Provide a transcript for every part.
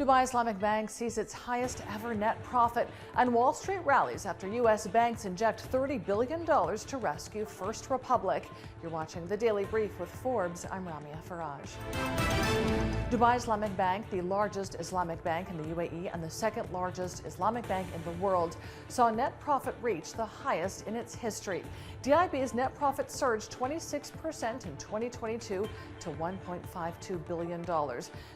Dubai Islamic Bank sees its highest ever net profit, and Wall Street rallies after U.S. banks inject $30 billion to rescue First Republic. You're watching the Daily Brief with Forbes. I'm Ramia Faraj. Dubai Islamic Bank, the largest Islamic bank in the UAE and the second largest Islamic bank in the world, saw net profit reach the highest in its history. DIB's net profit surged 26% in 2022 to $1.52 billion.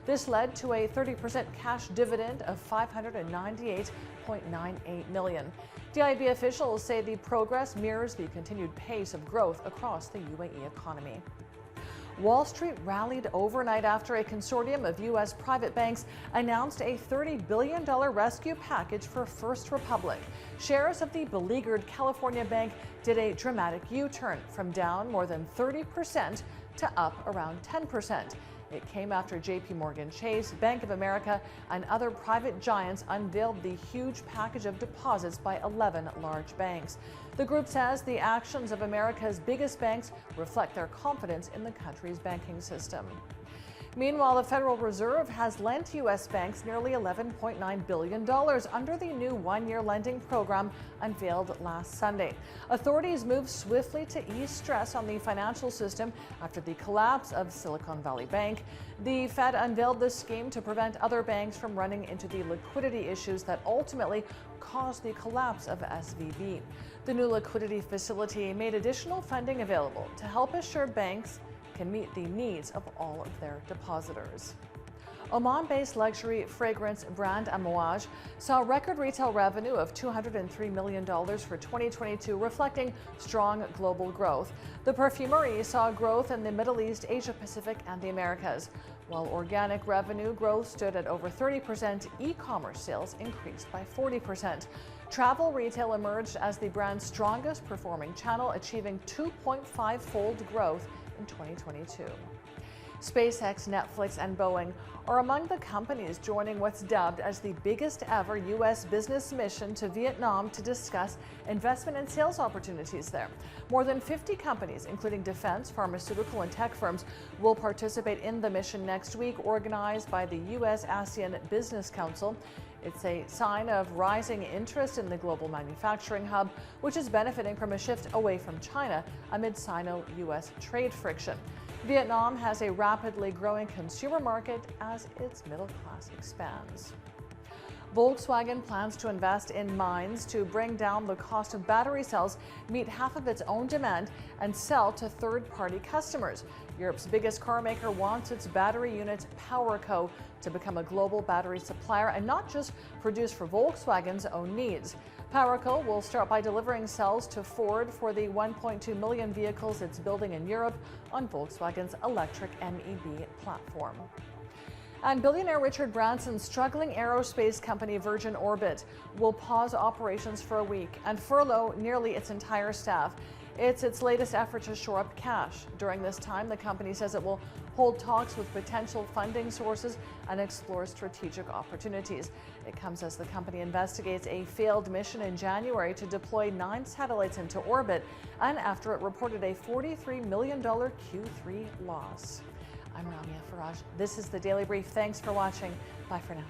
This led to a 30% cash dividend of $598.98 million. DIB officials say the progress mirrors the continued pace of growth across the UAE economy. Wall Street rallied overnight after a consortium of U.S. private banks announced a $30 billion rescue package for First Republic. Shares of the beleaguered California bank did a dramatic U-turn from down more than 30% to up around 10%. It came after JP Morgan Chase, Bank of America, and other private giants unveiled the huge package of deposits by 11 large banks. The group says the actions of America's biggest banks reflect their confidence in the country's banking system. Meanwhile, the Federal Reserve has lent U.S. banks nearly $11.9 billion under the new one-year lending program unveiled last Sunday. Authorities moved swiftly to ease stress on the financial system after the collapse of Silicon Valley Bank. The Fed unveiled this scheme to prevent other banks from running into the liquidity issues that ultimately caused the collapse of SVB. The new liquidity facility made additional funding available to help assure banks can meet the needs of all of their depositors. Oman-based luxury fragrance brand Amouage saw record retail revenue of $203 million for 2022, reflecting strong global growth. The perfumery saw growth in the Middle East, Asia Pacific, and the Americas. While organic revenue growth stood at over 30%, e-commerce sales increased by 40%. Travel retail emerged as the brand's strongest performing channel, achieving 2.5-fold growth in 2022. SpaceX, Netflix, and Boeing are among the companies joining what's dubbed as the biggest ever U.S. business mission to Vietnam to discuss investment and sales opportunities there. More than 50 companies, including defense, pharmaceutical, and tech firms, will participate in the mission next week, organized by the U.S. ASEAN Business Council. It's a sign of rising interest in the global manufacturing hub, which is benefiting from a shift away from China amid Sino-U.S. trade friction. Vietnam has a rapidly growing consumer market as its middle class expands. Volkswagen plans to invest in mines to bring down the cost of battery cells, meet half of its own demand, and sell to third-party customers. Europe's biggest car maker wants its battery unit PowerCo to become a global battery supplier and not just produce for Volkswagen's own needs. PowerCo will start by delivering cells to Ford for the 1.2 million vehicles it's building in Europe on Volkswagen's electric MEB platform. And billionaire Richard Branson's struggling aerospace company Virgin Orbit will pause operations for a week and furlough nearly its entire staff. It's its latest effort to shore up cash. During this time, the company says it will hold talks with potential funding sources and explore strategic opportunities. It comes as the company investigates a failed mission in January to deploy 9 satellites into orbit, and after it reported a $43 million Q3 loss. I'm Ramia Faraj. This is the Daily Brief. Thanks for watching. Bye for now.